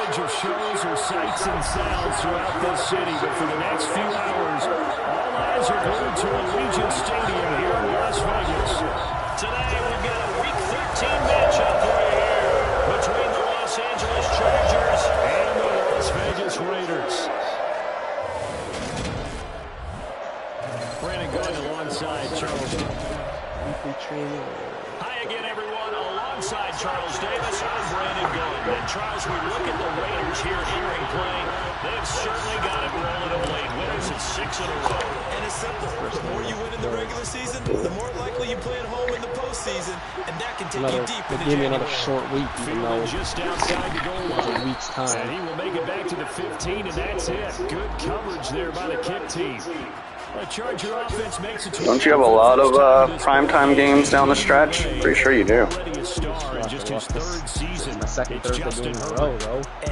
major shows or sights and sounds throughout this city, but for the next few hours, all eyes are glued to Allegiant Stadium here in Las Vegas. Today, we've got a Week 13 matchup for you here between the Los Angeles Chargers and the Las Vegas Raiders. Brandon going alongside Charles. Hi again, everyone. Alongside Charles Davis, I'm Brandon Gold. And Charles, we look at the Raiders here entering play. They've certainly got it rolling of late. Winners at 6 in a row. And it's simple. The more you win in the regular season, the more likely you play at home in the postseason, and that can take you deep into Give me another short week, even though just outside the goal line. A week's time. And he will make it back to the 15, and that's it. Good coverage there by the kick team. Charger offense makes it. Don't you have a lot of primetime games down the stretch? Pretty sure you do. My second Thursday game in a row, though. I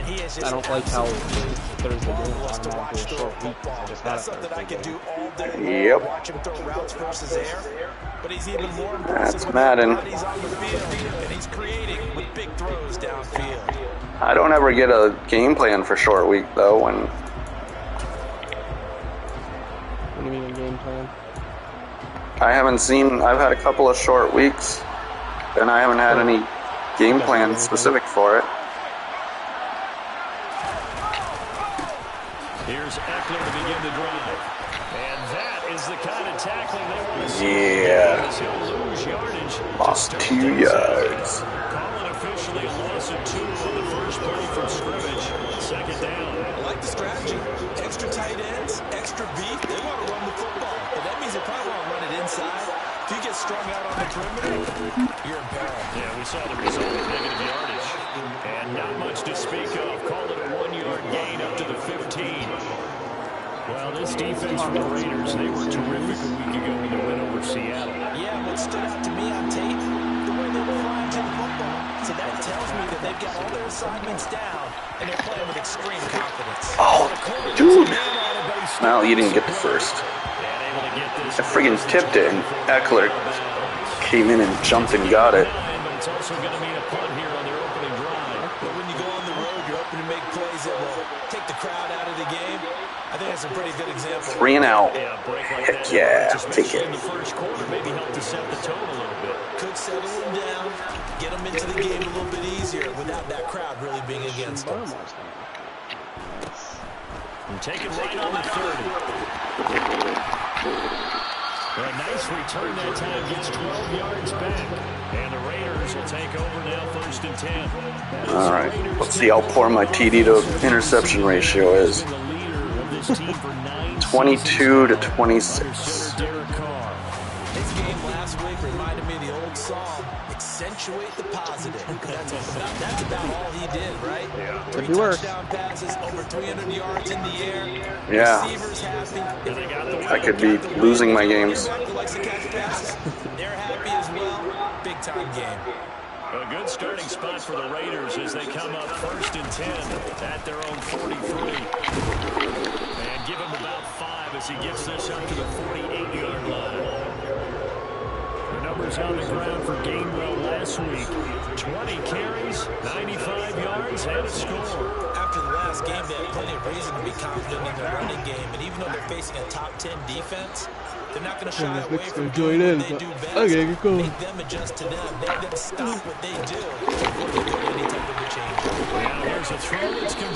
don't like how Thursday game was a short week. That's something I can do all day. Yep. Watch him throw routes versus air. But he's even more That's Madden. He's on the field, and he's creating with big throws downfield. I don't ever get a game plan for short week, though, when... What do you mean a game plan? I haven't seen... I've had a couple of short weeks, and I haven't had any game plan specific for it. Here's Eckler to begin the drive. And that is the kind of tackling they want to see. Yeah. He'll lose yardage. Lost 2 yards. Calling officially a loss of 2 on the first play from scrimmage. Second down. I like the strategy. Extra tight ends, extra beef. They want to run the football. But that means they probably want to run it inside. If you get strung out on the perimeter, you're in peril. Yeah, we saw the result of negative yardage. And not much to speak of. Called it a 1-yard gain up to the 15. Well, this defense for the Raiders, they were terrific a week ago in the win over Seattle. Yeah, what stood out to me on tape, the way they were flying to the football. So that tells me that they've got all their assignments down, and they're playing with extreme confidence. Oh, dude. Well, you didn't get the first. I friggin' tipped it, and Eckler came in and jumped and got it. It's also going to mean a punt here on their opening drive. But when you go on the road, you're hoping to make plays that will take the crowd out of the game. I think that's a pretty good example. 3 and out. Heck yeah, take it. In the first quarter, maybe help to set the tone a little bit. Could settle them down, get them into the game a little bit easier without that crowd really being against them. And take it right on the 30. A nice return that time, gets 12 yards back. And the Raiders will take over now, 1st and 10. All right, let's see how poor my TD to interception ratio is. 22 to 26. This game last week reminded me of the old song, accentuate the positive. That's about all he did, right? Yeah. 3 touchdown passes, over 300 yards in the air. Yeah. Receivers happy. I could be losing my games. They're happy as well. Big time game. A good starting spot for the Raiders as they come up 1st and 10 at their own 43. And give him about 5 as he gets this up to the 48-yard line. The numbers on the ground for Gainwell last week. 20 carries, 95 yards, and a score. After the last game, they had plenty of reason to be confident in their running game. And even though they're facing a top 10 defense, they're not going to shy away from doing what they do best. Okay, go. Make them adjust to them. Make them stop what they do before they go to any type of a change.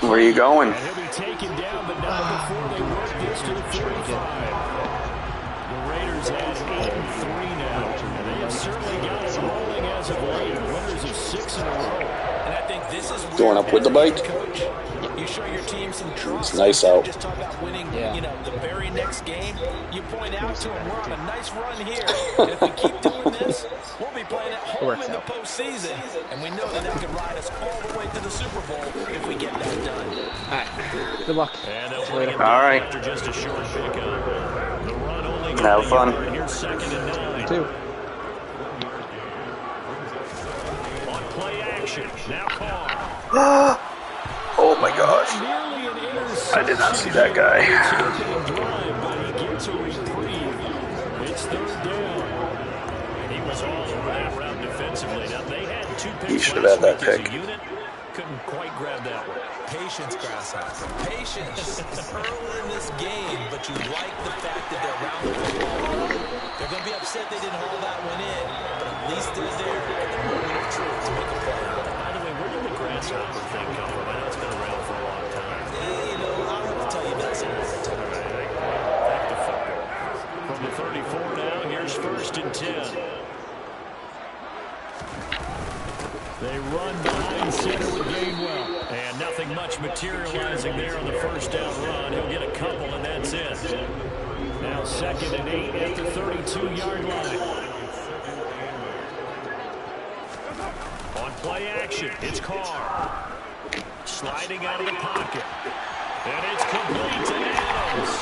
Where are you going? And he'll be taken down, but not before they work this to the 45. The Raiders have 8-3 now. And they have certainly got it rolling as of late. Winners of 6 in a row. And I think this is Going up with the bike? Coach, you show your team some trust. It's nice out. Just talk about winning, the very next game. You point out to them, we're on a nice run here. And if we keep doing this, we'll be playing at home in the postseason. And we know that could ride us all the way to the Super Bowl if we get that done. All right. Good luck. All right. After just a short pickup. The run only have fun. Here's 2nd and 9. 2. On play action. Now Carr. Oh my gosh. I did not see that guy. It's 3rd down. And he was all over that route defensively. Now they had 2 picks. He should have had that pick. Couldn't quite grab that one. Patience, Grasshopper. Patience. It's early in this game, but you like the fact that they're around the football early. They're going to be upset they didn't haul that one in, but at least they're there at the moment of truth to make a play out. By the way, where did the Grasshopper thing come from? I know it's been around for a long time. Yeah, you know, I'll have to tell you that some other time. Back to football. From the 34 now, here's 1st and 10. They run behind center with Gainwell. And nothing much materializing there on the first down run. He'll get a couple, and that's it. Now 2nd and 8 at the 32-yard line. On play action, it's Carr. Sliding out of the pocket. And it's complete to Adams.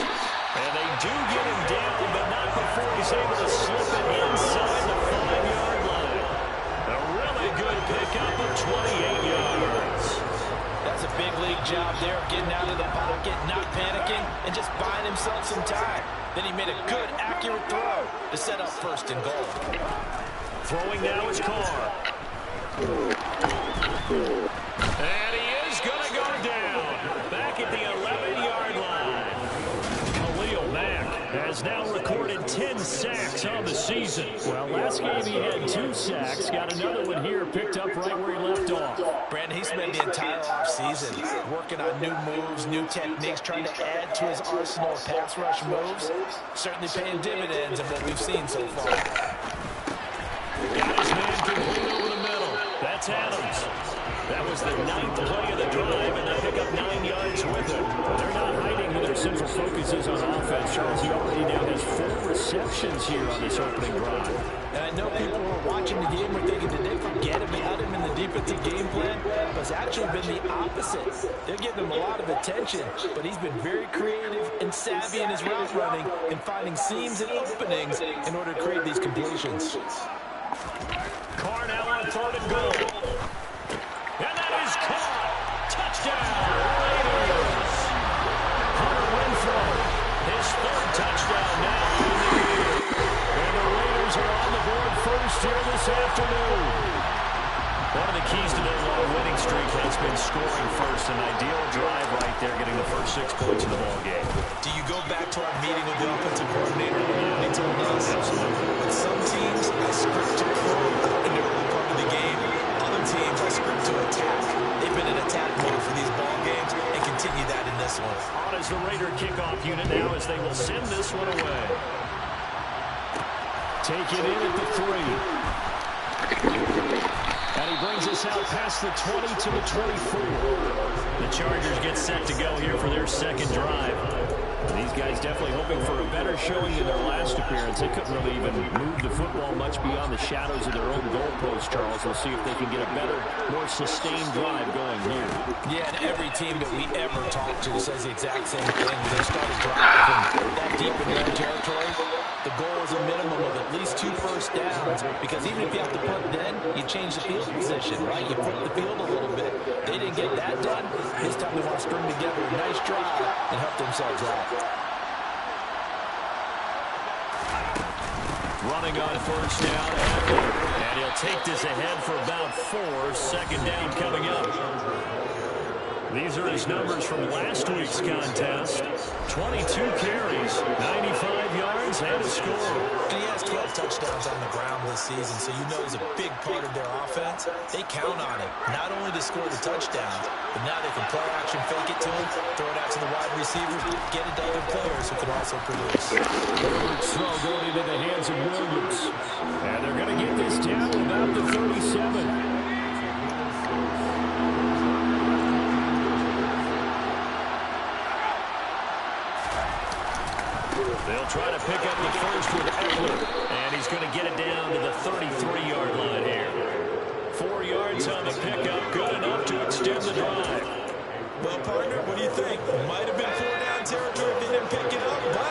And they do get him down, but not before he's able to slip it inside the 5-yard line. A really good pickup of 28 yards. That's a big league job there of getting out of the pocket, not panicking, and just buying himself some time. Then he made a good, accurate throw to set up 1st and goal. Throwing now is Carr. And he is going to go down. Back at the 11-yard line. Khalil Mack has now recorded 10 sacks on the season. Well, last game he had 2 sacks. Got another one here picked up right where he left off. Brandon, he spent the entire offseason working on new moves, new techniques, trying to add to his arsenal of pass rush moves. Certainly paying dividends in what we've seen so far. Got his man complete over the middle. That's Adams. That was the 9th play of the drive, and they pick up 9 yards with it. They're not hiding who their central focus is on offense. Charles, he already now has 4 receptions here on this opening drive. And I know people who are watching the game were thinking, did they forget about him in the defensive game plan? But it's actually been the opposite. They're giving him a lot of attention, but he's been very creative and savvy in his route running and finding seams and openings in order to create these completions. Carr now on 3rd and goal. And that is caught. Touchdown, Raiders. Hunter Renfrow, his 3rd touchdown now in the year. And the Raiders are on the board first here this afternoon. One of the keys to their long winning streak has been scoring first. An ideal drive right there, getting the first 6 points in the ball game. Do you go back to our meeting with the offensive coordinator? He told us, with some teams, I script to throw in the early part of the game. Other teams, I script to attack. They've been in attack mode for these ball games and continue that in this one. On is the Raider kickoff unit now as they will send this one away. Take it in at the 3. And he brings us out past the 20 to the 24. The Chargers get set to go here for their 2nd drive. These guys definitely hoping for a better showing in their last appearance. They couldn't really even move the football much beyond the shadows of their own goalpost, Charles. We'll see if they can get a better, more sustained drive going here. Yeah, and every team that we ever talk to says the exact same thing. When they start a drive from that deep in their territory, the goal is a minimum of at least 2 first downs, because even if you have to punt then, you change the field position, right? You flip the field a little bit. They didn't get that done. This time they want to string together a nice drive and help themselves out. Running on 1st down, and he'll take this ahead for about 4. 2nd down coming up. These are his numbers from last week's contest. 22 carries, 95 yards, and a score. And he has 12 touchdowns on the ground this season, so you know he's a big part of their offense. They count on him, not only to score the touchdowns, but now they can play action, fake it to him, throw it out to the wide receivers, get it to other players who can also produce. Throw going into the hands of Williams. And they're going to get this down about the 37. They'll try to pick up the first with Eckler, and he's going to get it down to the 33-yard line here. 4 yards on the pickup, good enough to extend the drive. Well, partner, what do you think? Might have been 4-down territory if they didn't pick it up, but...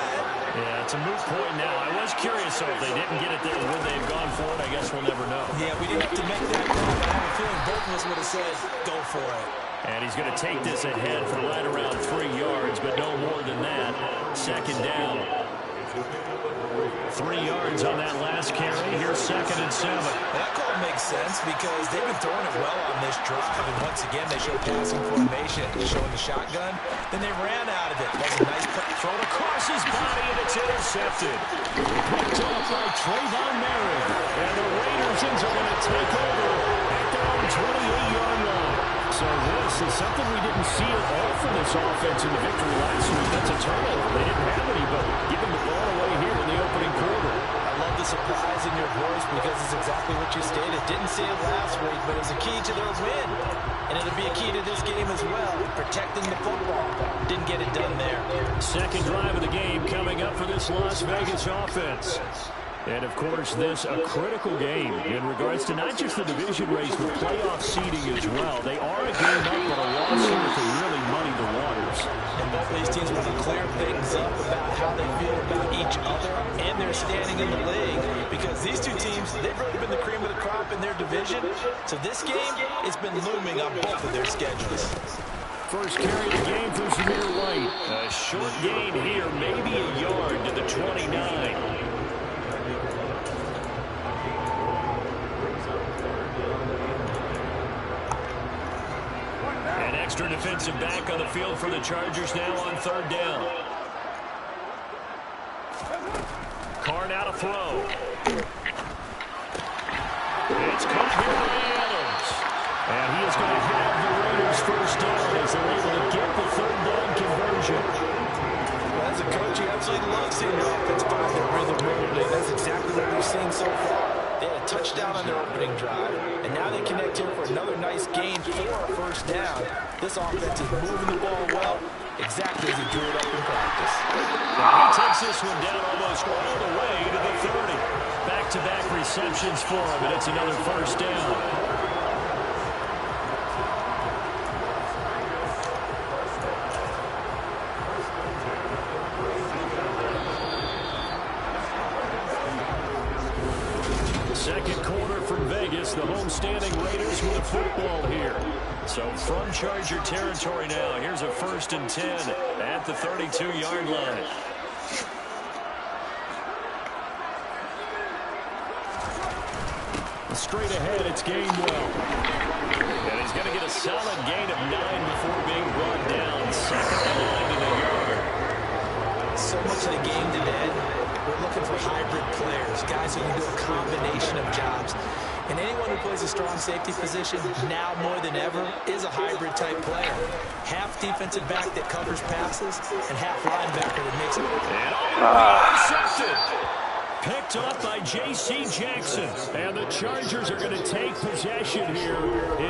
Yeah, it's a moot point now. I was curious, so if they didn't get it there, would they have gone for it? I guess we'll never know. Yeah, we didn't have to make that call, but I have a feeling both of us would have said, go for it. And he's going to take this ahead for right around 3 yards, but no more than that. 2nd down. 3 yards on that last carry. Here's 2nd and 7. That call makes sense because they've been throwing it well on this drive. And once again, they show passing formation, showing the shotgun. Then they ran out of it. That's a nice thrown across his body, and it's intercepted. Picked up by Trayvon Merritt. And the Raiders are going to take over at their own 28-yard line. So this is something we didn't see at all from this offense in the victory last week. That's a turnover. They didn't have any, but giving the ball away here in the opening quarter. I love the surprise in your voice because it's exactly what you stated. Didn't see it last week, but it's a key to their win. And it'll be a key to this game as well, protecting the football. Didn't get it done there. Second drive of the game coming up for this Las Vegas offense. And, of course, this a critical game in regards to not just the division race, but playoff seeding as well. They are a game up, but a loss here can really muddy the waters. And both these teams want to clear things up about how they feel about each other and their standing in the league. Because these two teams, they've really been the cream of the crop in their division. So this game, it's been looming on both of their schedules. First carry of the game for Zamir White. A short gain here, maybe a yard to the 29. Extra defensive back on the field for the Chargers now on 3rd down. Carr now to throw. It's caught here by Adams. And he is going to have the Raiders first down as they're able to get the 3rd down conversion. Well, as a coach, you absolutely love seeing your offense find their rhythm early. That's exactly what we've seen so far. They had a touchdown on their opening drive, and now they connect here for another nice gain for a first down. This offense is moving the ball well, exactly as he drew it up in practice. He takes this one down almost all the way to the 30. Back-to-back receptions for him, and it's another first down. Second quarter from Vegas, the homestanding Raiders with a football here. So from Charger territory now, here's a 1st and 10 at the 32-yard line. Straight ahead, it's Gainwell. And he's going to get a solid gain of 9 before being brought down. 2nd and 9 to the yard. So much of the game today, we're looking for hybrid players, guys who can do a combination of jobs. And anyone who plays a strong safety position, now more than ever, is a hybrid-type player. Half defensive back that covers passes, and half linebacker that makes it. And intercepted. Picked up by J.C. Jackson. And the Chargers are going to take possession here.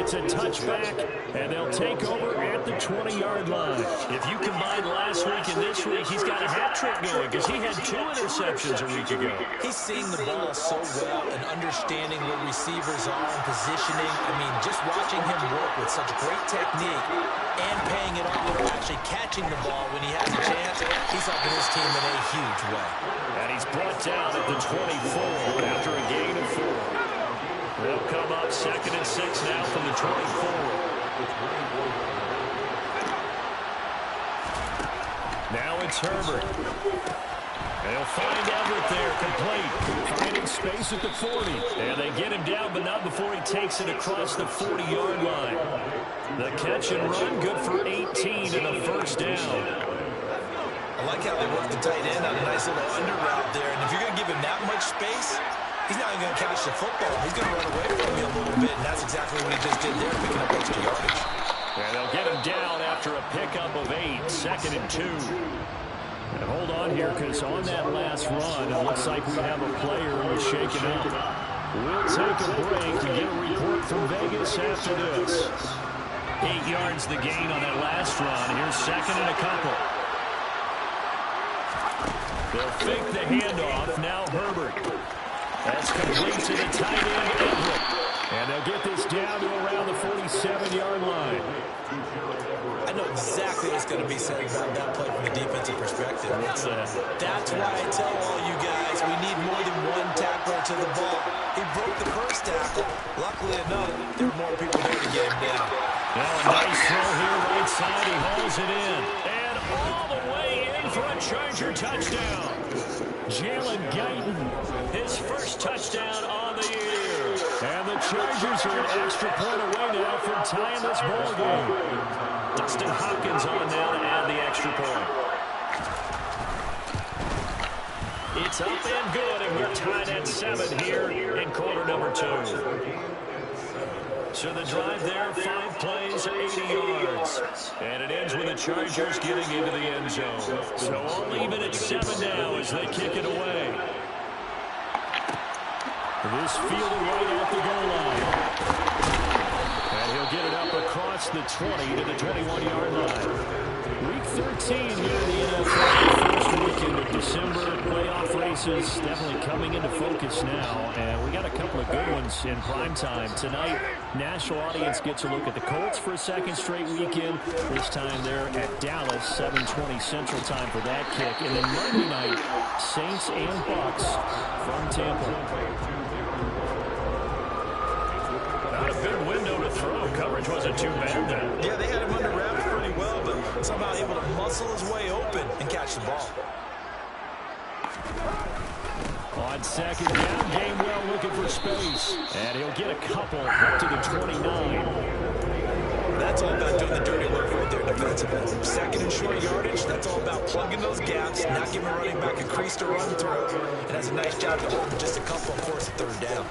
It's a touchback, and they'll take over at the 20-yard line. If you combine last week and this week, he's got a hat trick going because he had 2 interceptions a week ago. He's seeing the ball so well and understanding where receivers are and positioning. I mean, just watching him work with such great technique and paying it off, actually catching the ball when he has a chance, he's helping his team in a huge way. And he's brought down at the 24 after a gain of 4. They'll come up 2nd and 6 now from the 24. Now it's Herbert. They'll find Everett there, complete. Finding space at the 40. And they get him down, but not before he takes it across the 40-yard line. The catch and run, good for 18 and a first down. I like how they work the tight end on a nice little under route there. And if you're going to give him that much space, he's not even going to catch the football. He's going to run away from you a little bit, and that's exactly what he just did there, picking up extra yardage. And they'll get him down after a pickup of 8, 2nd and 2. And hold on here, because on that last run, it looks like we have a player who's shaken up. We'll take a break and get a report from Vegas after this. 8 yards the gain on that last run. Here's 2nd and a couple. They'll fake the handoff. Now Herbert. That's complete to the tight end, Everett. And they'll get this down to around the 47-yard line. I know exactly what's going to be said about that play from a defensive perspective. That's why I tell all you guys we need more than one tackler to the ball. He broke the first tackle. Luckily enough, there were more people there to get him down. Now a nice throw here right side. He hauls it in. And all the way in for a Charger touchdown. Jalen Guyton, his first touchdown on the year. And the Chargers are an extra point away now from tying this ball game. Dustin Hopkins on now to add the extra point. It's up and good, and we're tied at 7 here in quarter number 2. So the drive there, 5 plays, 80 yards. And it ends with the Chargers getting into the end zone. So all even at 7 now as they kick it away. This fielded right at the goal line. And he'll get it up across the 20 to the 21-yard line. Week 13 here in the NFL. First weekend of December. Playoff races definitely coming into focus now. And we got a couple of good ones in prime time. Tonight, national audience gets a look at the Colts for a second straight weekend. This time they're at Dallas, 7:20 Central Time for that kick. And then Monday night, Saints and Bucks from Tampa. Not a big window to throw. Coverage wasn't too bad there. Yeah, they had him under wraps pretty well, but somehow able to muscle his way open and catch the ball. On second down, Gainwell looking for space. And he'll get a couple up to the 29. That's all about doing the dirty work right there defensively. Second and short yardage, that's all about plugging those gaps, not giving running back a crease to run through. And that's a nice job to hold just a couple, of course, at 3rd down.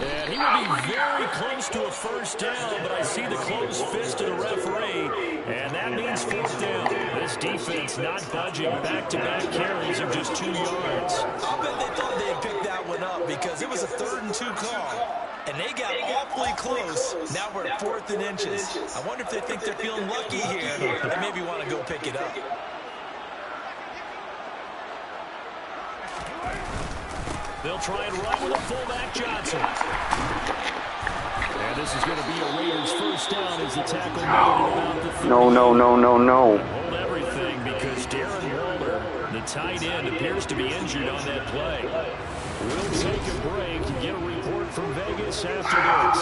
And he will be very close to a first down, but I see the closed fist of the referee, and that means 4th down. This defense not budging. Back-to-back carries of just 2 yards. I'll bet they thought they had picked that one up because it was a 3rd and 2 call, and they got awfully close. Now we're at 4th and inches. I wonder if they think they're feeling lucky here and maybe want to go pick it up. They'll try and run with a fullback, Johnson. And this is going to be a Raiders first down as the tackle made at about the 30. No. Hold everything because Darren Waller, the tight end, appears to be injured on that play. We'll take a break and get a report from Vegas after this.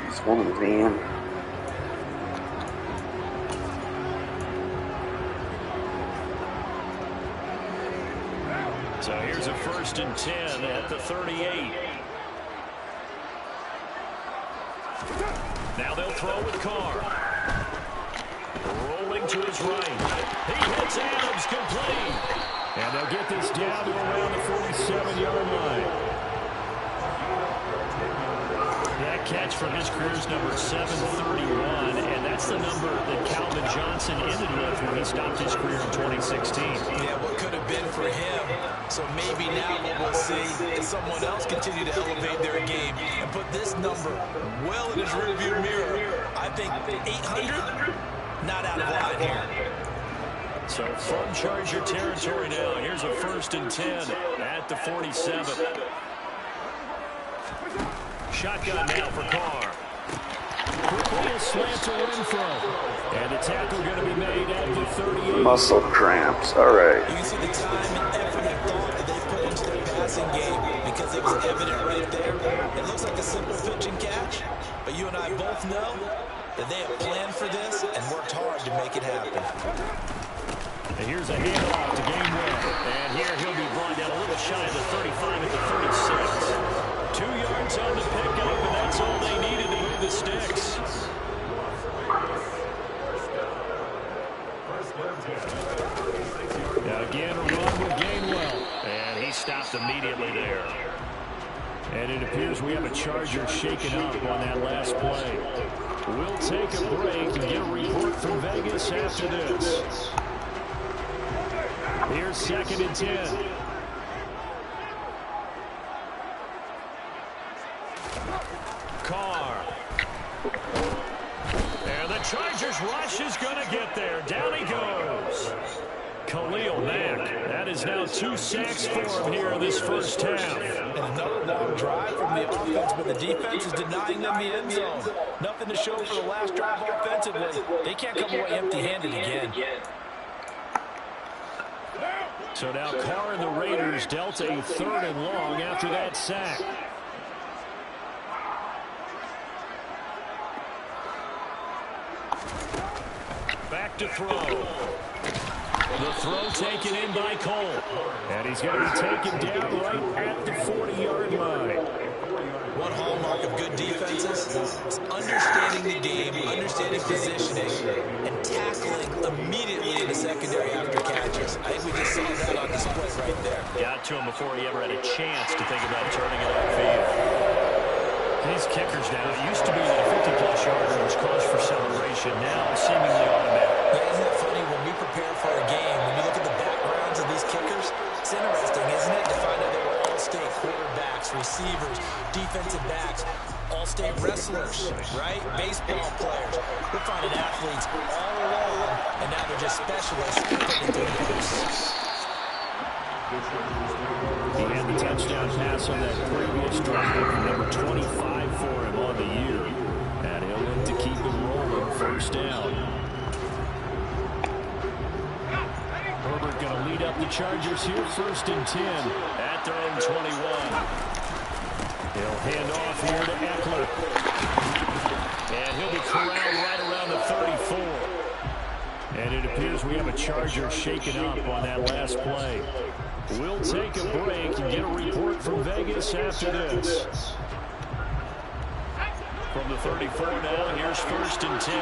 He's one of the van. So here's a 1st and 10 at the 38. Now they'll throw with Carr. Rolling to his right. He hits Adams complete. And they'll get this down to around the 47-yard line. That catch from his career's number 731, and that's the number that Calvin Johnson ended with when he stopped his career in 2016. Yeah, what could have been for him. So maybe now what we'll see is someone else continue to elevate their game and put this number well in his rearview mirror. I think 800, not out of line here. So from Charger territory now, here's a 1st and 10 at the 47. Shotgun now for Carr. Quickly a slant to Renfro. And the tackle going to be made at the 38. Muscle cramps. All right. You can see the time and effort and thought that they put into their passing game because it was evident right there. It looks like a simple pitch and catch, but you and I both know that they have planned for this and worked hard to make it happen. And here's a handoff to Gainwell. And here he'll be brought down a little shy of the 35 at the 36. 2 yards on the pickup, and that's all they needed to move the sticks. Now again, a run with Gainwell. And he stopped immediately there. And it appears we have a Charger shaken up on that last play. We'll take a break and get a report from Vegas after this. Here's 2nd and 10. Carr. And the Chargers rush is going to get there. Down he goes. Khalil Mack. That is now 2 sacks for him here in this first half. And another long drive from the offense, but the defense is denying them the end zone. Nothing to show for the last drive offensively. They can't come away empty-handed again. So now Carr and the Raiders dealt a 3rd and long after that sack. Back to throw. The throw taken in by Cole. And he's going to be taken down right at the 40-yard line. One hallmark of good defenses is understanding the game, understanding positioning, and tackling immediately in the secondary after catches. I think we just saw that on display right there. Got to him before he ever had a chance to think about turning it upfield. These kickers now, it used to be that a 50-plus yarder was cause for celebration. Now, seemingly automatic. Yeah, isn't it funny when we prepare for a game, when you look at the backgrounds of these kickers, it's interesting, isn't it, to find out they were all-state quarterbacks, receivers, defensive backs, all-state wrestlers, right? Baseball players. We're finding athletes all along, and now they're just specialists putting through the posts. He had the touchdown pass on that previous drive, number 25 for him on the year. And he'll look to keep it rolling, first down. Herbert going to lead up the Chargers here, 1st and 10 at their own 21. He'll hand off here to Eckler. And he'll be corralled right around the 34. And it appears we have a Charger shaken up on that last play. We'll take a break and get a report from Vegas after this. From the 34 now, here's 1st and 10.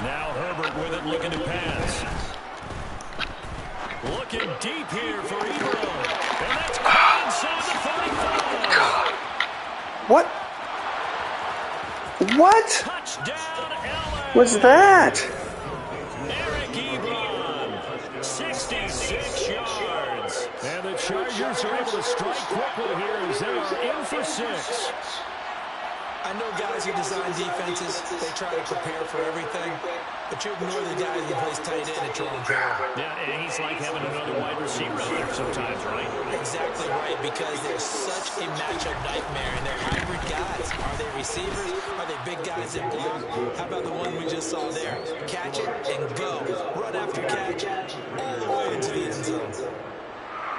Now Herbert with it, looking to pass. Looking deep here for Ebron. And that's caught inside the 45. What? Touchdown, LA. What's that? Eric Ebron, 66 yards. And the Chargers are able to strike quickly here as they are in for 6. I know guys who design defenses, they try to prepare for everything, but you ignore the guy who plays tight end at Jerome Brown. Yeah, and he's like having another wide receiver out there sometimes, right? Exactly right, because they're such a matchup nightmare, and they're hybrid guys. Are they receivers? Are they big guys that block? How about the one we just saw there? Catch it and go. Run after catch, all the way into the end zone.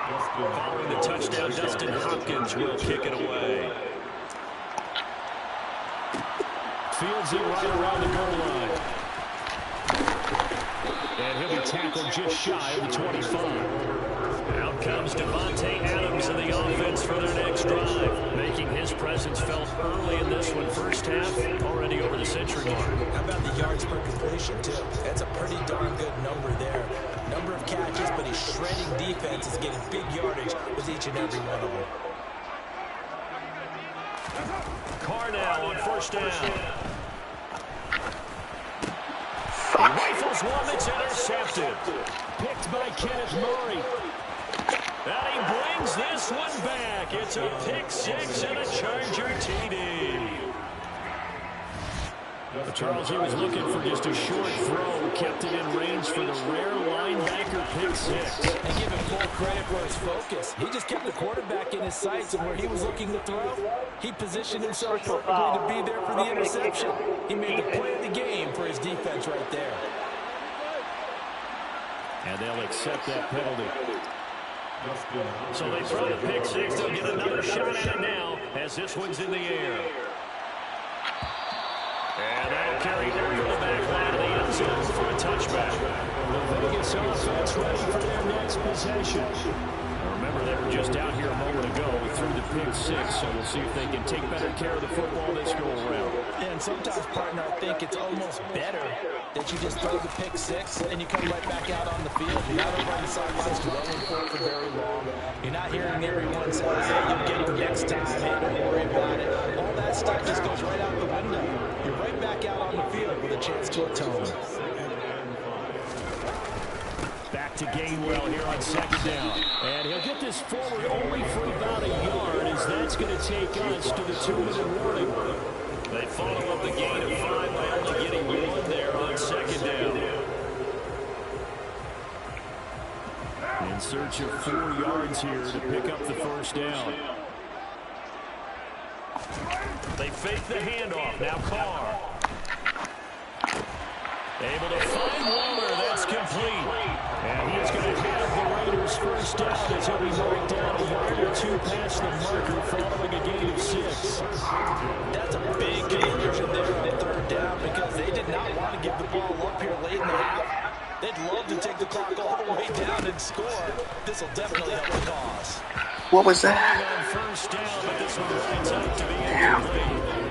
Following the touchdown, Dustin Hopkins will kick it away. Fields it right around the goal line. And he'll be tackled just shy of the 25. Out comes Devontae Adams in the offense for their next drive, making his presence felt early in this one. First half, already over the century mark. How about the yards per completion, too? That's a pretty darn good number there. Number of catches, but he's shredding defense, is getting big yardage with each and every one of them. Carr now on 1st down. He rifles one that's intercepted. Picked by Kenneth Murray. And he brings this one back. It's a pick 6 and a Charger TD. Charles, he was looking for just a short throw, kept it in range for the rare linebacker pick 6. And give him full credit for his focus. He just kept the quarterback in his sights, and where he was looking to throw, he positioned himself perfectly to be there for the interception. He made the play of the game for his defense right there. And they'll accept that penalty. So they throw the pick 6. They'll get another shot at it now as this one's in the air. And that'll carry over the back line of the end zone for a touchback. The Vegas offense ready for their next possession. Remember, they were just out here a moment ago. We threw the pick 6, so we'll see if they can take better care of the football this go around. And sometimes, partner, I think it's almost better that you just throw the pick 6 and you come right back out on the field. You're not over on the sidelines dwelling for very long. You're not hearing everyone say, hey, you'll get him next time, hey, don't worry about it. All that stuff just goes right out the window. You're right back out on the field with a chance to atone. Back to Gainwell here on 2nd down. And he'll get this forward only for about a yard, as that's going to take us to the 2-minute warning. They follow up the gain of 5 by only getting 1 there on 2nd down. In search of 4 yards here to pick up the 1st down. They fake the handoff. Now Carr. Able to find Waller. That's complete. And he is going to have the Raiders' 1st down as he'll be marked down a yard or 2 past the marker following a gain of 6. That's a big conversion there on 3rd down because they did not drag the clock all the way down and score, this will definitely help the cause. What was that? Damn. One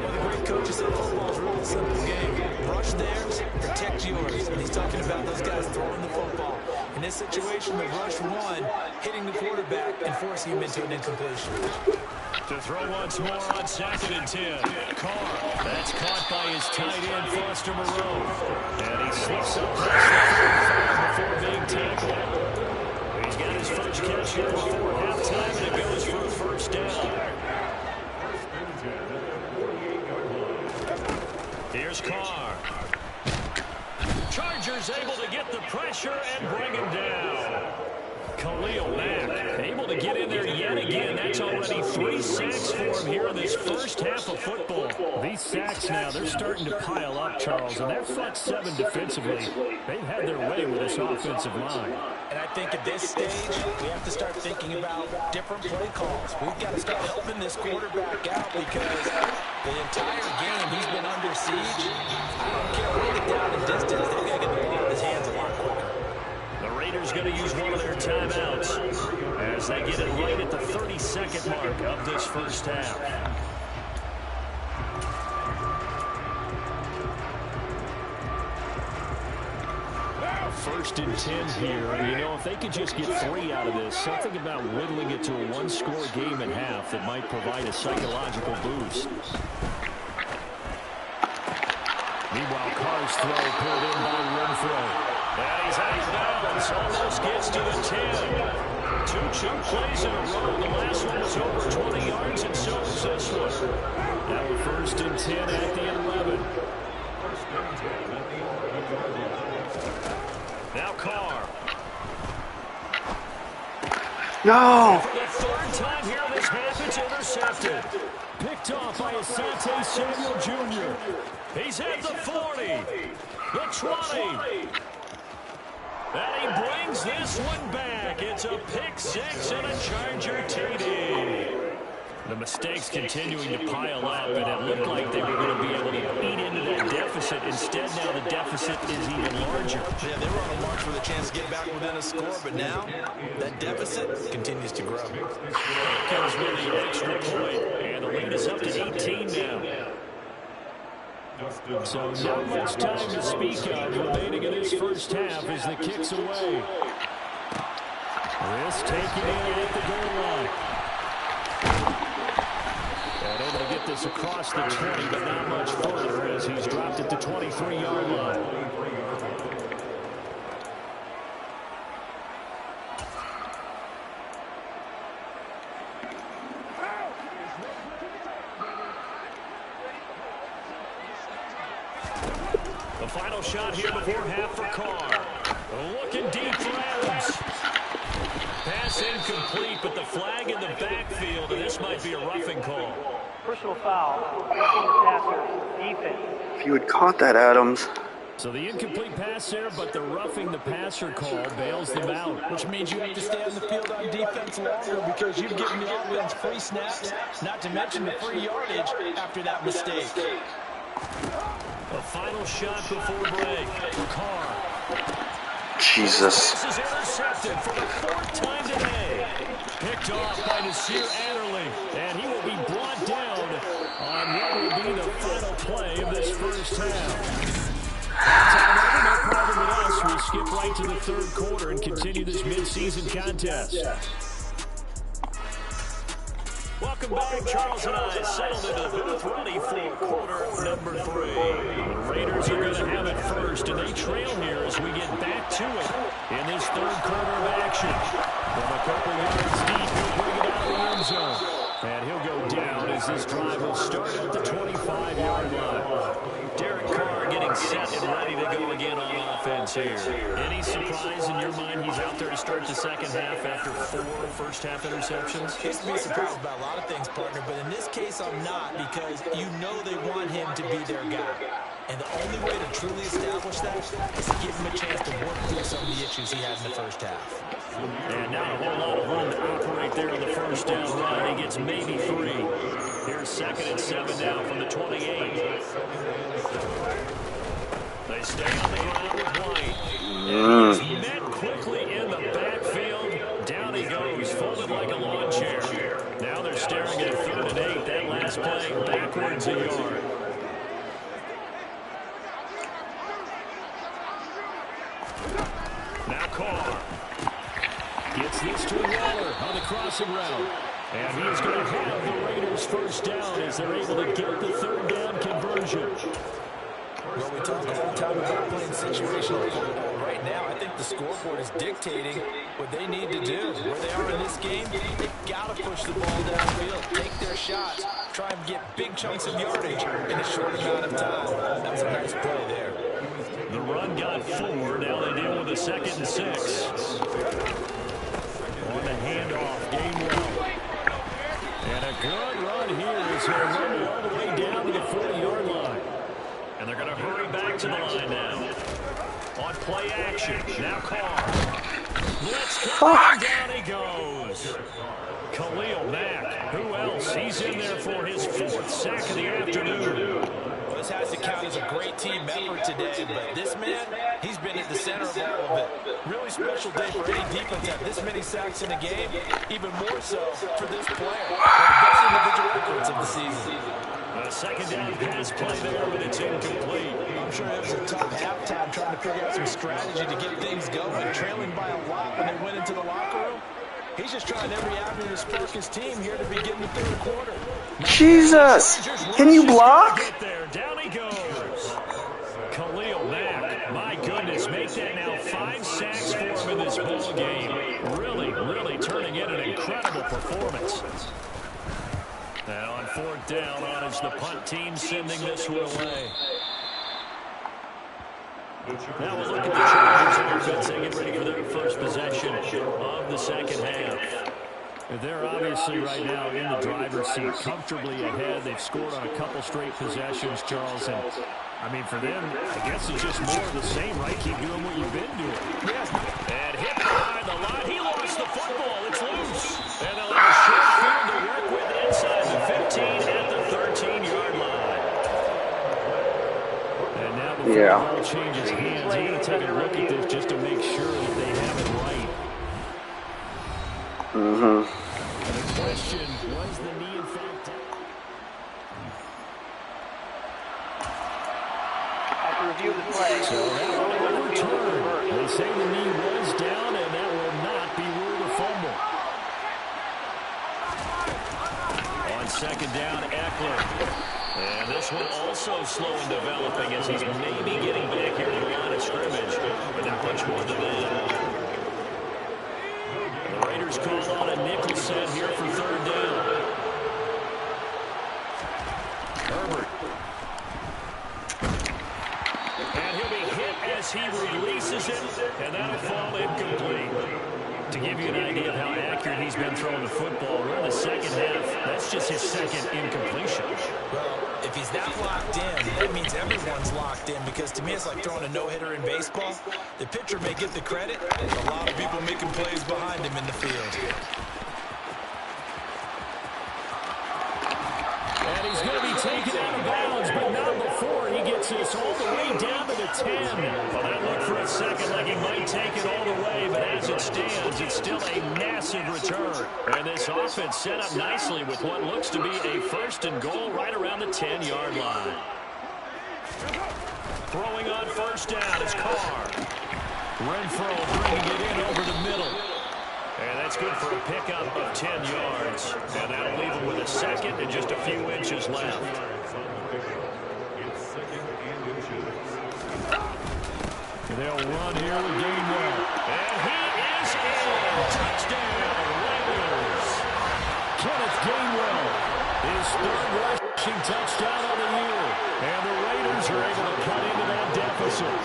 of the great coaches said football's a really simple game. Rush theirs, protect yours. And he's talking about those guys throwing the football. In this situation, the rush one, hitting the quarterback and forcing him into an incompletion. To throw once more on 2nd and 10. Carr, that's caught by his tight end, Foster Moreau. And he slips up past the 45 before being tackled. He's got his first catch here before halftime, and it goes for a first down. Here's Carr. Chargers able to get the pressure and bring him down. Khalil Mack able to get in there yet again. That's already 3 sacks for him here in this first half of football. These sacks now, they're starting to pile up, Charles, and that front 7 defensively, they've had their way with this offensive line. And I think at this stage, we have to start thinking about different play calls. We've got to start helping this quarterback out because the entire game he's been under siege. I don't care what the down and distance, they're going to get the ball in his hands a lot quicker. The Raiders going to use one of their timeouts as they get it right at the 32nd mark of this first half. First and 10 here, and you know, if they could just get 3 out of this, something about whittling it to a 1-score game at half that might provide a psychological boost. Meanwhile, Carr's throw pulled in by Renfro. And he's out of bounds, almost gets to the 10. 2 chunk plays in a row. The last one was over 20 yards, and so is this one. Now we're first and 10 at the 11. Now Carr. No! For the 3rd time here in this half, it's intercepted. Picked off by Asante Samuel Jr. He's at the 40, the 20. And he brings this one back. It's a pick 6 and a Charger TD. The mistakes continuing to pile up, and it looked like they were going to be able to eat into that deficit. Instead, now the deficit is even larger. Yeah, they were on a march with a chance to get back within a score, but now that deficit continues to grow. Comes with the extra point, and the lead is up to 18 now. So not much time to speak of remaining in this first half as the kick's away. This taken in at the goal line. And able to get this across the 20, but not much further as he's dropped at the 23-yard line. The final shot here before half for Carr. Looking deep for Adams. Pass incomplete, but the flag in the backfield, and this might be a roughing call. Personal foul, roughing the passer, defense. If you had caught that, Adams. So the incomplete pass there, but the roughing the passer call bails them out. Which means you have to stay on the field on defense longer because you've given the offense free snaps, not to mention the free yardage after that mistake. A final shot before break. Carr. Jesus. This is intercepted for the 4th time today. Picked off by Nasir Adderley, and he will be brought down on what will be the final play of this first half. Time over, no problem with us. We skip right to the 3rd quarter and continue this midseason contest. Welcome back. Charles and I settled into the booth ready for quarter number 3. The Raiders are going to have it first, and they trail here as we get back to it in this 3rd quarter of action. From a couple yards deep, he'll bring it out of the end zone. And he'll go down as this drive will start at the 25-yard line. Derek Carr getting set and ready to go again on offense here. Any surprise in your mind he's out there to start the second half after 4 first-half interceptions? Used to be surprised about a lot of things, partner, but in this case I'm not because you know they want him to be their guy. And the only way to truly establish that is to give him a chance to work through some of the issues he had in the first half. And not a whole lot of room to operate there on the first down run. He gets maybe 3. Here's 2nd and 7 now from the 28. They stay on the ground with White. And he's met gains a yard. Now Carr gets this to Waller on the crossing route. And he is going to have the Raiders first down as they're able to get the third down conversion. Well, we talk all the time about playing situational football. Right now, I think the scoreboard is dictating what they need to do. Where they are in this game, they've got to push the ball downfield, take their shots, try and get big chunks of yardage in a short amount of time. That was a nice play there. The run got 4. Now they deal with a 2nd and 6. On the handoff, Gainwell. And a good run here is he'll run it all the way down to the 40-yard line. And they're going to hurry back to the line now. On play action, now Carr. Let's go. Down he goes. Khalil Mack. Who else? He's in there for his 4th sack of the afternoon. Well, this has to count as a great team effort today, but this man, he's been at the center of all of it. Really special day for any defense to have this many sacks in a game, even more so for this player. One of the best individual efforts of the season. A second down pass play there, but it's incomplete. I'm sure it was a tough halftime trying to figure out some strategy to get things going, trailing by a lot when they went into the locker room. He's just trying every avenue to spark his team here to begin the third quarter. Jesus! Can you block? Down he goes. Khalil Mack, my goodness, make that now 5 sacks for him in this ball game. Really turning in an incredible performance. Now on 4th down, on is the punt team sending this one away. Now we'll look at the Chargers offense. They get ready for their first possession of the second half. They're obviously right now in the driver's seat, comfortably ahead. They've scored on a couple straight possessions, Charles. And I mean, for them, I guess it's just more of the same, right? Keep doing what you've been doing. Yeah. And hit behind the line. He lost the football. It's loose. And they'll have a short field to work with inside the 15 at the 13-yard line. And now before the ball changes hands, they're going to take a look at this just to make sure that they have it right. And the question, was the knee in fact down? After review of the play, so that will overturn. They say the knee was down, and that will not be ruled a fumble. On second down, Eckler. And this one also slow in developing as he's maybe getting back here to the line of scrimmage, but not much more than that. The Raiders call on a nickel set here for 3rd down. Herbert. And he'll be hit as he releases it, and that'll fall incomplete. To give you an idea of how accurate he's been throwing the football, we're in the second half. That's just his 2nd incompletion. Well, if he's that locked in, that means everyone's locked in, because to me it's like throwing a no-hitter in baseball. The pitcher may get the credit, a lot of people making plays behind him in the field. And he's going to be taken out of bounds, but not before he gets this all the way down to the 10. Well, that looked for a second like he might take it all the way, but as it stands, it's still a massive return. And this offense set up nicely with what looks to be a 1st and goal right around the 10-yard line. Throwing on 1st down is Carr. Renfro bringing it in over the middle. And that's good for a pickup of 10 yards. And that'll leave him with a 2nd and just a few inches left. And they'll run here with Gainwell. And he is in. Touchdown, Raiders. Kenneth Gainwell, his 3rd rushing touchdown of the year. And the Raiders are able to cut into that deficit.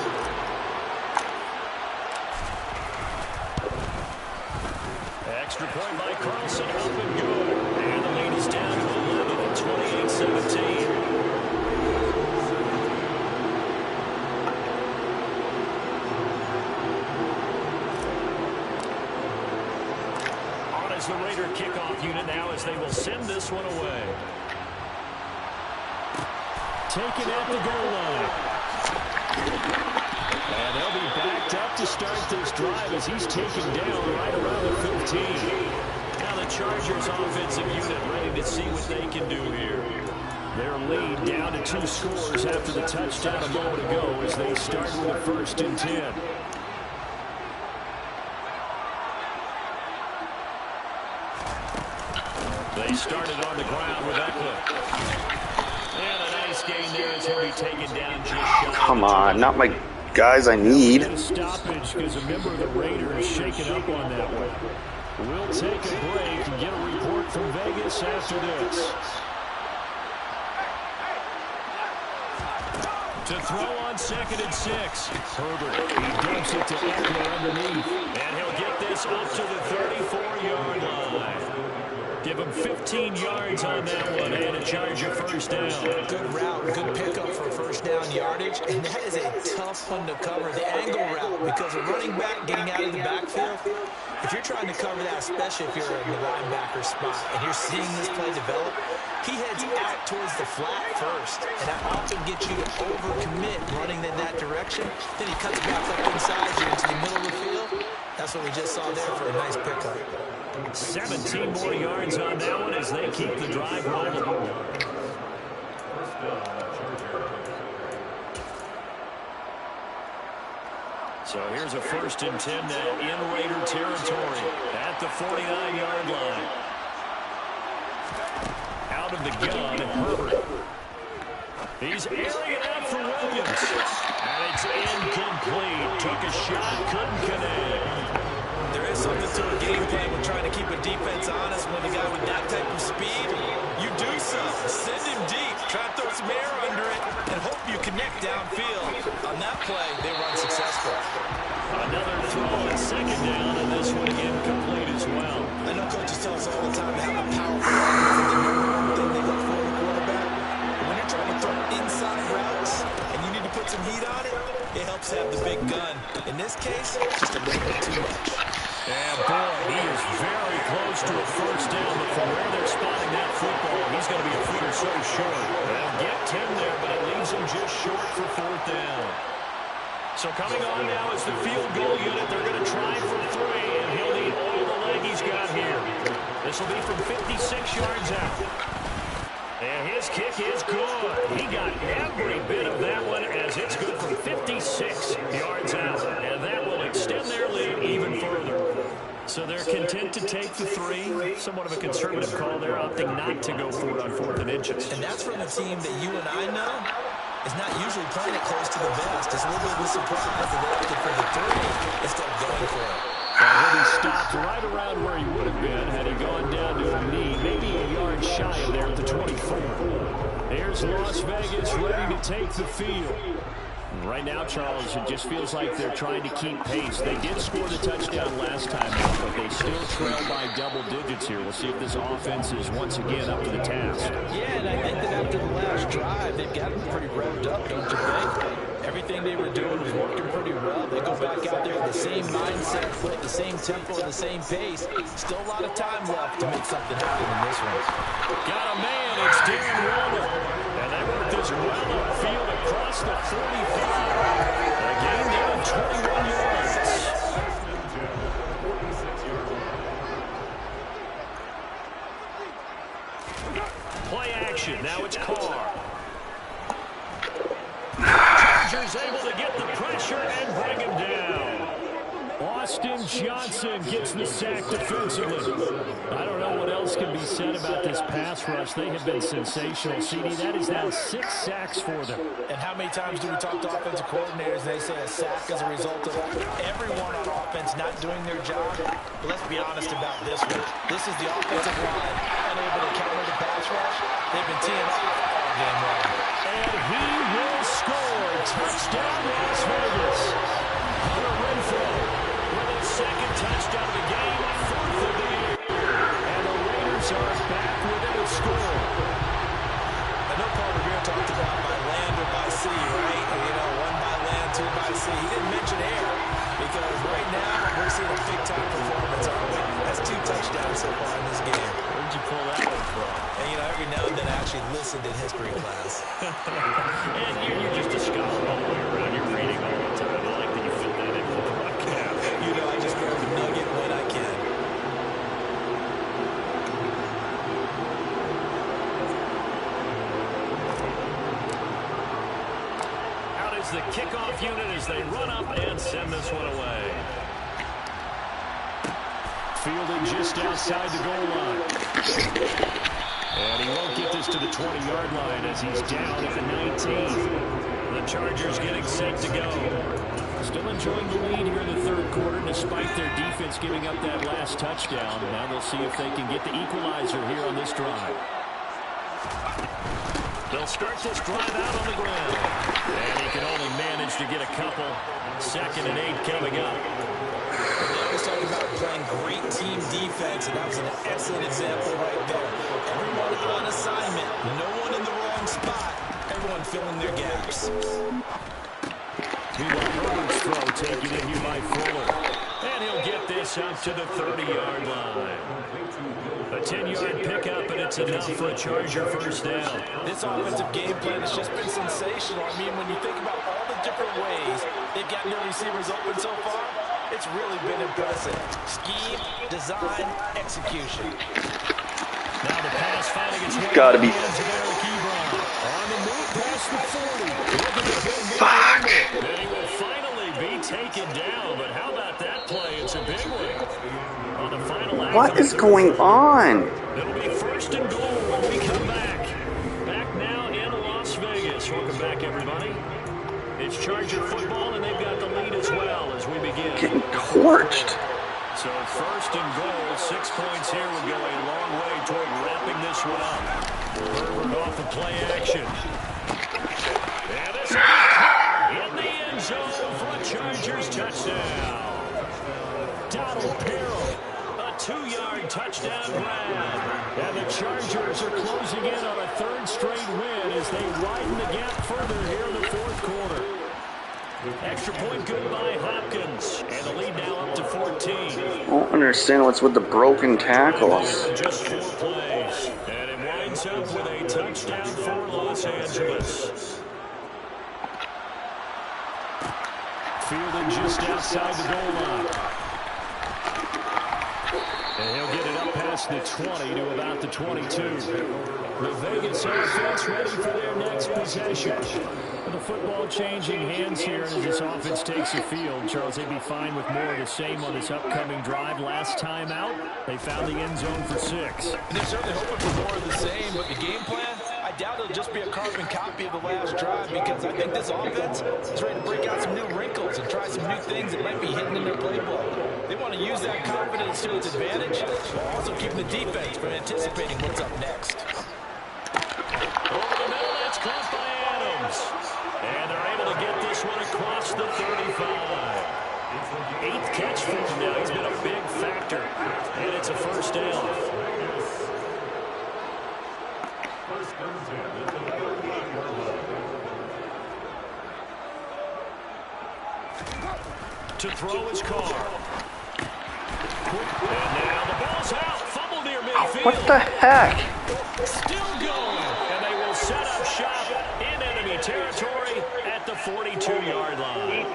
Extra point by Carlson, up and good. And the lead is down to 11 at 28-17. On is the Raider kickoff unit now as they will send this one away. Taken at the goal line. And they'll be backed up to start this drive as he's taken down right around the 15. Now the Chargers offensive unit ready to see what they can do here. Their lead down to 2 scores after the touchdown a moment ago as they start with a 1st and 10. They started on the ground with Eckler. And a nice gain there as he'll be taken down just shy. Come on, not my guys I need. Stoppage because a member of the Raiders shaken up on that one. We'll take a break and get a report from Vegas after this. To throw on 2nd and 6. Herbert, he dumps it to Eckler underneath. And he'll get this up to the 34-yard line. Give him 15 yards on that one and a charge of 1st down. Good route, good pickup for 1st down yardage. And that is a tough one to cover, the angle route, because a running back getting out of the backfield, if you're trying to cover that, especially if you're in the linebacker spot and you're seeing this play develop, he heads out towards the flat first, and that often gets you to overcommit running in that direction. Then he cuts back up inside you into the middle of the field. That's what we just saw there for a nice pickup. 17 more yards on that one as they keep the drive rolling. So here's a 1st and 10 now in Raider territory at the 49-yard line. Out of the gun, Herbert. He's airing it out for Williams. And it's incomplete. Took a shot, couldn't connect. There is something to a game plan when trying to keep a defense honest. When a guy with that type of speed, you do so. Send him deep. Try to throw some air under it and hope you connect downfield. On that play, they were unsuccessful. Another throw on 2nd down, and this one again complete as well. I know coaches tell us all the time to have a powerful offense and the number one thing they look for in a quarterback. When you're trying to throw inside routes and you need to put some heat on it, it helps have the big gun. In this case, just a little bit too much. And boy, he is very close to a 1st down, but from where they're spotting that football, he's going to be a foot or so short. They'll get 10 there, but it leaves him just short for 4th down. So coming on now is the field goal unit. They're going to try for 3, and he'll need all the leg he's got here. This will be from 56 yards out. And his kick is good. He got every bit of that one as it's good from 56 yards out. And that will extend their lead even further. So they're content to take the 3. Somewhat of a conservative call. They're opting not to go for it on 4th and inches. And that's from a team that you and I know is not usually playing it close to the vest. It's a little bit of a surprise that they opted for the 3 instead of going for it. And he'll be stopped right around where he would have been had he gone down to a knee, maybe a yard shy of there at the 24. There's Las Vegas ready to take the field. Right now, Charles, it just feels like they're trying to keep pace. They did score the touchdown last time, but they still trail by double digits here. We'll see if this offense is once again up to the task. Yeah, and I think that after the last drive, they've got them pretty revved up, don't you think? Everything they were doing was working pretty well. They go back out there with the same mindset, put the same tempo, the same pace. Still a lot of time left to make something happen in this one. Got a man, it's Darren Waller. And they work this well upfield across the 45. A gain there of 21 yards. Play action, now it's Carr. Chargers able to get the pressure and bring him down. Austin Johnson gets the sack defensively. I don't know what else can be said about this pass rush. They have been sensational. CD, that is now 6 sacks for them. And how many times do we talk to offensive coordinators? They say a sack as a result of everyone on offense not doing their job. But let's be honest about this one. This is the offensive line unable to counter the pass rush. They've been teeing off all game long. And he will score. Touchdown, Las Vegas. Hunter Renfrow with his 2nd touchdown of the game, 4th of the year. And the Raiders are back within a score. I know Paul Revere talked about by land or by sea, right? You know, 1 by land, 2 by sea. He didn't mention air because right now we're seeing a big-time performance, aren't we? That's 2 touchdowns so far in this game. Where'd you pull that one from? And, you know, every now and then I actually listened in history class. is the kickoff unit as they run up and send this one away. Fielding just outside the goal line. And he won't get this to the 20-yard line as he's down at the 19. The Chargers getting set to go. Still enjoying the lead here in the third quarter despite their defense giving up that last touchdown. Now they'll see if they can get the equalizer here on this drive. They'll start this drive out on the ground. And he can only manage to get a couple. 2nd and 8 coming up. They always talk about playing great team defense, and that was an excellent example right there. Everyone on assignment, no one in the wrong spot, everyone filling their gaps. Meanwhile, Herbert's throw taken in here by Fuller. And he'll get this up to the 30-yard line. A 10-yard pickup, and it's enough for a Charger first down. This offensive game plan has just been sensational. I mean, when you think about all the different ways they've gotten their receivers open so far, it's really been impressive. Scheme, design, execution. Now the pass finally gets way gotta be. On the move past the 40. Fuck. And he will finally be taken down, but how about that play? It's a big one. On the final What is going on? It'll be 1st and goal when we come back. Back now in Las Vegas. Welcome back, everybody. It's Charger football, and they've got the lead as well as we begin. Getting torched. So 1st and goal, 6 points here would go a long way toward wrapping this one up. Herbert off the play action. And this in the end zone for a Chargers touchdown. Donald Perrell, a 2-yard touchdown grab. And the Chargers are closing in on a 3rd straight win as they widen the gap further here in the 4th quarter. Extra point good by Hopkins. And the lead now up to 14. I don't understand what's with the broken tackles. Just 4 plays. And it winds up with a touchdown for Los Angeles. Fielding just outside the goal line. And he'll get it up past the 20 to about the 22. The Vegas offense ready for their next possession. The football changing hands here as this offense takes the field. Charles, they'd be fine with more of the same on this upcoming drive. Last time out, they found the end zone for 6. And they're certainly hoping for more of the same, but the game plan, I doubt it'll just be a carbon copy of the last drive because I think this offense is ready to break out some new wrinkles and try some new things that might be hidden in their playbook. They want to use that confidence to its advantage while also keeping the defense from anticipating what's up next. Over the middle, that's caught by Adams. And they're able to get this one across the 35. 8th catch for him now. He's been a big factor. And it's a first down. To throw his car. And now the ball's out. Fumble near midfield. What the heck? Still going. And they will set up shop in enemy territory at the 42-yard line.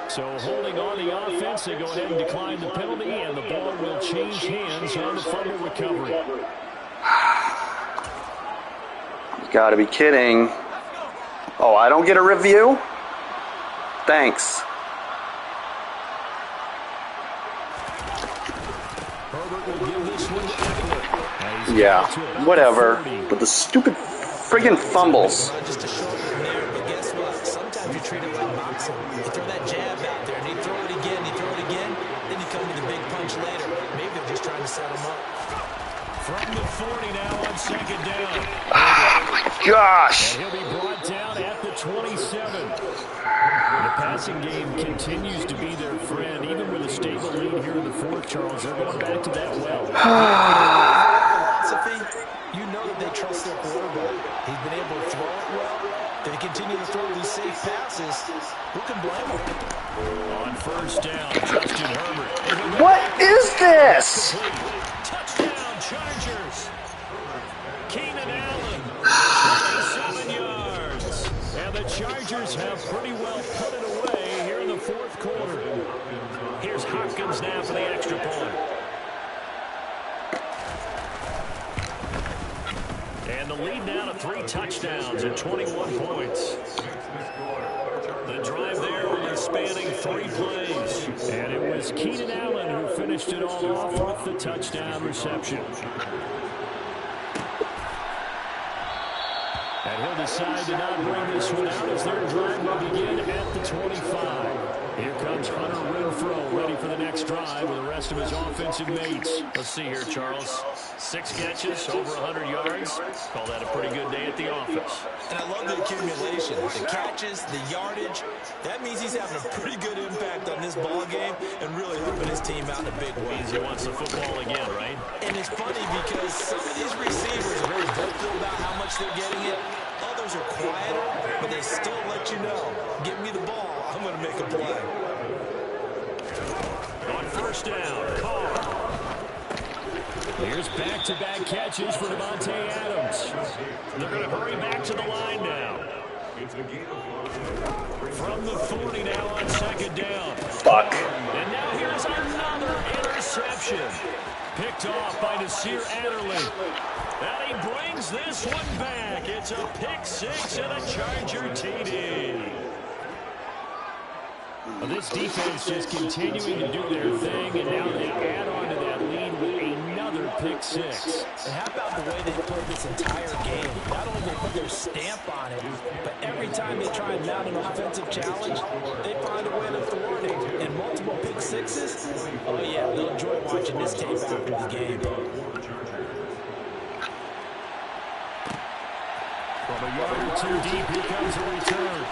So holding on the offense, they go ahead and decline the penalty, and the ball will change hands on the fumble recovery. You gotta be kidding. Oh, I don't get a review? Thanks. Yeah, whatever. But the stupid friggin' fumbles. Just a short one there, but guess what? Sometimes you treat it like boxing. You throw that jab out there, and you throw it again, then you come with a big punch later. Maybe they're just trying to set him up. From the 40 now on 2nd down. Oh my gosh! And he'll be brought down at the 27. The passing game continues to be their friend, even with a stable lead here in the 4th, Charles. They're going back to that well. Philosophy, you know that they trust their quarterback. He's been able to throw it well. They continue to throw these safe passes. Who can blame them? On 1st down, Justin Herbert. What is this? Touchdown, Chargers. Keenan Allen, 27 yards. And the Chargers have pretty well put it away here in the 4th quarter. Here's Hopkins now for the extra point. And the lead now to 3 touchdowns and 21 points. The drive there only spanning 3 plays. And it was Keenan Allen who finished it all off with the touchdown reception. And he'll decide to not bring this one out as their drive will begin at the 25. Here comes Hunter Renfrow, ready for the next drive with the rest of his offensive mates. Let's see here, Charles. 6 catches, over 100 yards. Call that a pretty good day at the office. And I love the accumulation. The catches, the yardage. That means he's having a pretty good impact on this ball game and really helping his team out in a big way. Means he wants the football again, right? And it's funny because some of these receivers are very vocal about how much they're getting it. Others are quieter, but they still let you know, give me the ball, I'm going to make a play. On first down, Carr. Here's back-to-back catches for Davante Adams. They're going to hurry back to the line now. From the 40 now on second down. Fuck. And now here's another interception. Picked off by Nasir Adderley. And he brings this one back. It's a pick 6 and a Charger TD. Well, this defense just continuing to do their thing, and now they add on to that lead with another pick 6. And how about the way they played this entire game? Not only they put their stamp on it, but every time they try and mount an offensive challenge, they find a way to thwart it. And multiple pick 6s, oh yeah, they'll enjoy watching this tape after the game. From a yard or 2 deep, here comes a return.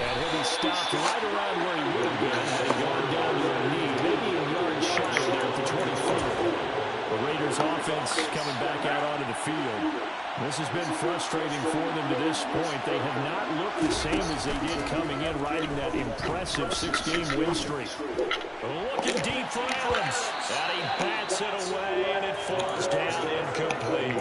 And he'll be stopped right around where he would have been had he gone down to a knee, maybe a yard shy there at the 24. The Raiders offense coming back out onto the field. This has been frustrating for them to this point. They have not looked the same as they did coming in, riding that impressive 6-game win streak. Looking deep for Adams. And he bats it away, and it falls down incomplete.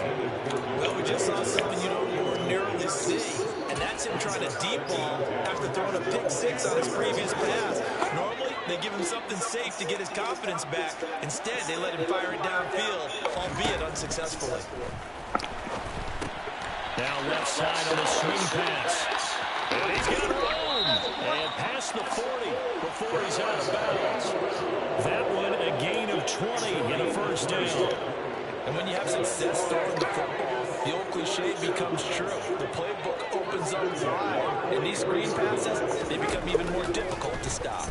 Well, we just saw something you don't ordinarily see, and that's him trying to deep ball after throwing a pick 6 on his previous pass. Normally, they give him something safe to get his confidence back. Instead, they let him fire it downfield, albeit unsuccessfully. Now left side on the swing pass. And he's got room. And past the 40 before he's out of bounds. That one a gain of 20 in a first down. And when you have success throwing the football, the old cliche becomes true. The playbook opens up wide. And these screen passes, they become even more difficult to stop.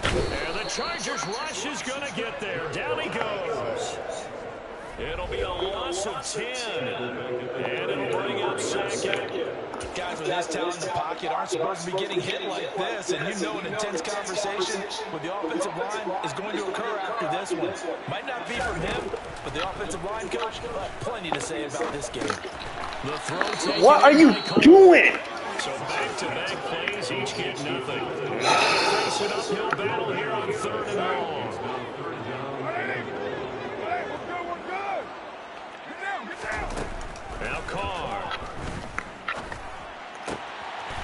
And the Chargers rush is going to get there. Down he goes. It'll be a loss of 10. And it'll bring up second. Guys with his talent in the pocket aren't supposed to be getting hit like this. And you know an intense conversation with the offensive line is going to occur after this one. Might not be from him, but the offensive line coach will have plenty to say about this game. The throw What are you doing? So back-to-back plays, each get nothing. Face an uphill battle here on 3rd and long. Now Carr.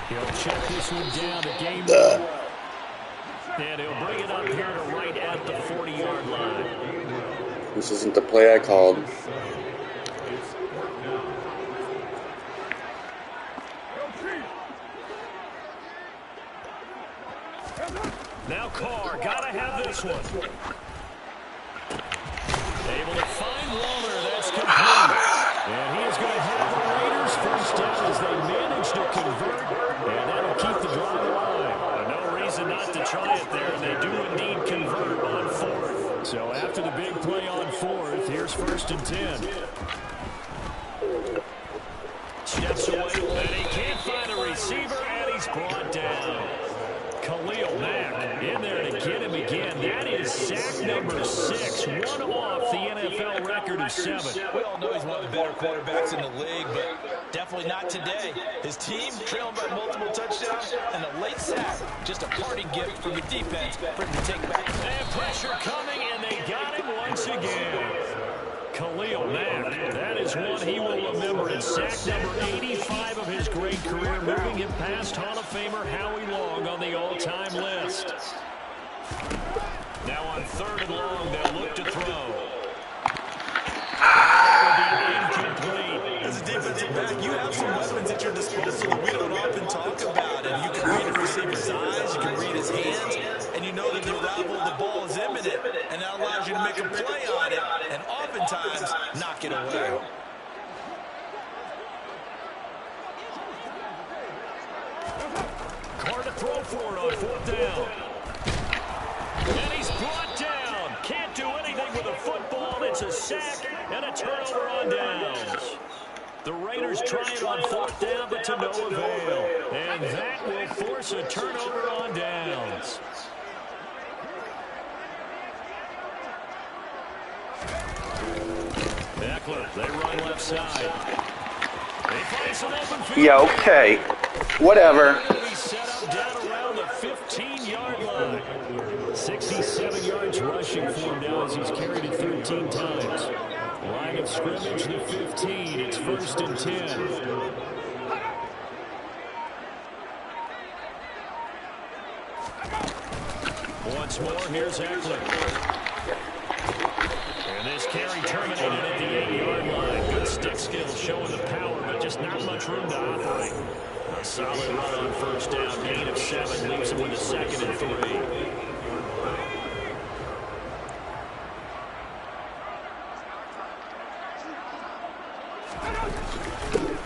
He'll check this one down to game one. And he'll bring it up here to right at the 40-yard line. This isn't the play I called. Now Carr, gotta have this one. Able to find Waller, that's complete. And he is going to have the Raiders first down as they manage to convert. And that'll keep the drive alive. No reason not to try it there. They do indeed convert on 4th. So after the big play on 4th, here's 1st and 10. Steps away, and he can't find a receiver, and he's brought down. Khalil Mack in there to get him again. That is sack number 6, one off the NFL record of 7. We all know he's one of the better quarterbacks in the league, but definitely not today. His team trailing by multiple touchdowns and a late sack. Just a parting gift from the defense for him to take back. And pressure coming, and they got him once again. Khalil Mack, that is one he will remember. It's sack number 85 of his great career, moving him past Hall of Famer Howie Long on the all-time list. Now on 3rd and long, they'll look to throw. can play on it and oftentimes knock it away. Carr to throw for it on 4th down. And he's brought down. Can't do anything with a football. It's a sack and a turnover on downs. The Raiders try it on 4th down, but to no avail. And that will force a turnover on downs. Ekeler, they run left side. They find some open field. Yeah, okay. Whatever. He's set up down around the 15-yard line. 67 yards rushing for him now as he's carried it 13 times. Line of scrimmage, the 15. It's 1st and 10. Once more, here's Ekeler. And this carry terminated at the 8-yard line. Good stick skills showing the power, but just not much room to operate. A solid run on 1st down. Gain of 7 leaves him with a 2nd and 3.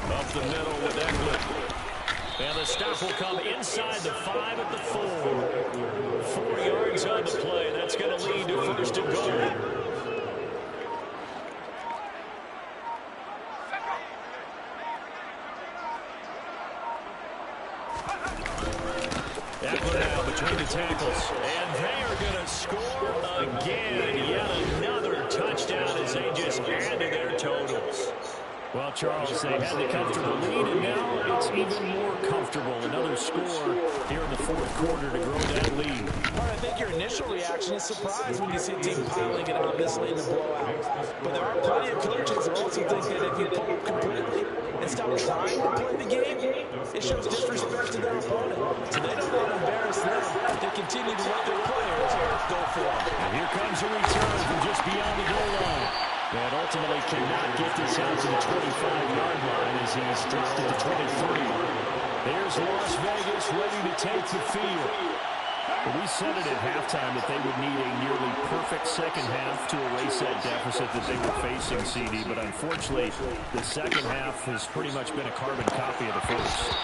Up the middle with Ekeler. And the stop will come inside the 5 at the 4. 4 yards on the play. That's going to lead to 1st and goal. Ekeler now between the tackles. And they are going to score again. Yet another touchdown as they just add to their totals. Well, Charles, they had the comfortable lead, and now it's even more comfortable. Another score here in the 4th quarter to grow that lead. Well, I think your initial reaction is surprise when you see a team piling it on this late in the blowout. But there are plenty of coaches who also think that if you pull up completely and stop trying to play the game, it shows disrespect to their opponent. So they don't want to embarrass them. They continue to let their players go for it. And here comes a return from just beyond the goal line. And ultimately cannot get this out to the 25-yard line as he's dropped at the 23. There's Las Vegas ready to take the field. We said it at halftime that they would need a nearly perfect second half to erase that deficit that they were facing, CD. But unfortunately, the second half has pretty much been a carbon copy of the first.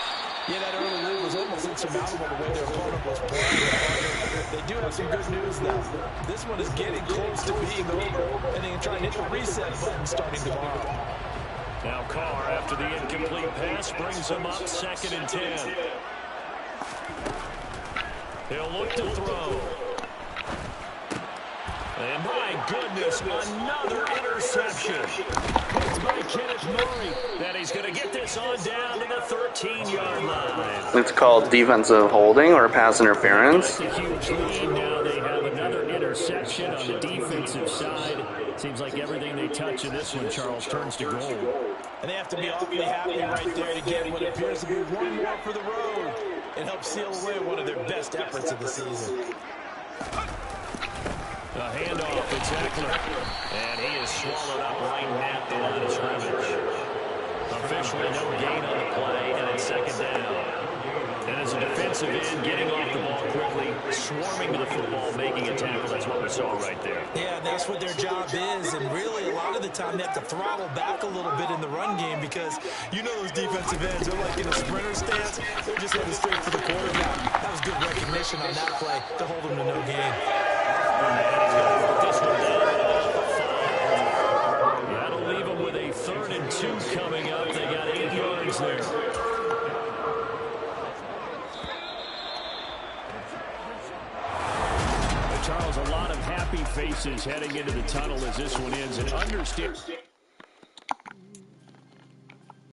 Yeah, that early lead was almost insurmountable the way their opponent was playing. They do have some good news, though. This one is getting close to being over, and they can try and hit the reset button starting tomorrow. Now Carr, after the incomplete pass, brings him up 2nd and 10. He'll look to throw. And my goodness, another interception. It's by Kenneth Murray. That he's going to get this on down to the 13-yard line. It's called defensive holding or pass interference. That's a huge lead. Now they have another interception on the defensive side. Seems like everything they touch in this one, Charles, turns to gold. And they have to be awfully happy right there to get what appears to be one more for the road. It helps seal away one of their best efforts of the season. A handoff, it's Ekeler. And he is swallowed up right at the line of scrimmage. Officially no gain on the play, and it's 2nd down. And as a defensive end, getting off the ball quickly, swarming to the football, making a tackle. That's what we saw right there. Yeah, that's what their job is. And really, a lot of the time, they have to throttle back a little bit in the run game because you know those defensive ends, they're like in a sprinter stance. They're just heading straight for the quarterback. That was good recognition on that play to hold them to no gain. That'll leave them with a 3rd and 2 coming up. They got 8 yards there. Charles, a lot of happy faces heading into the tunnel as this one ends. And understand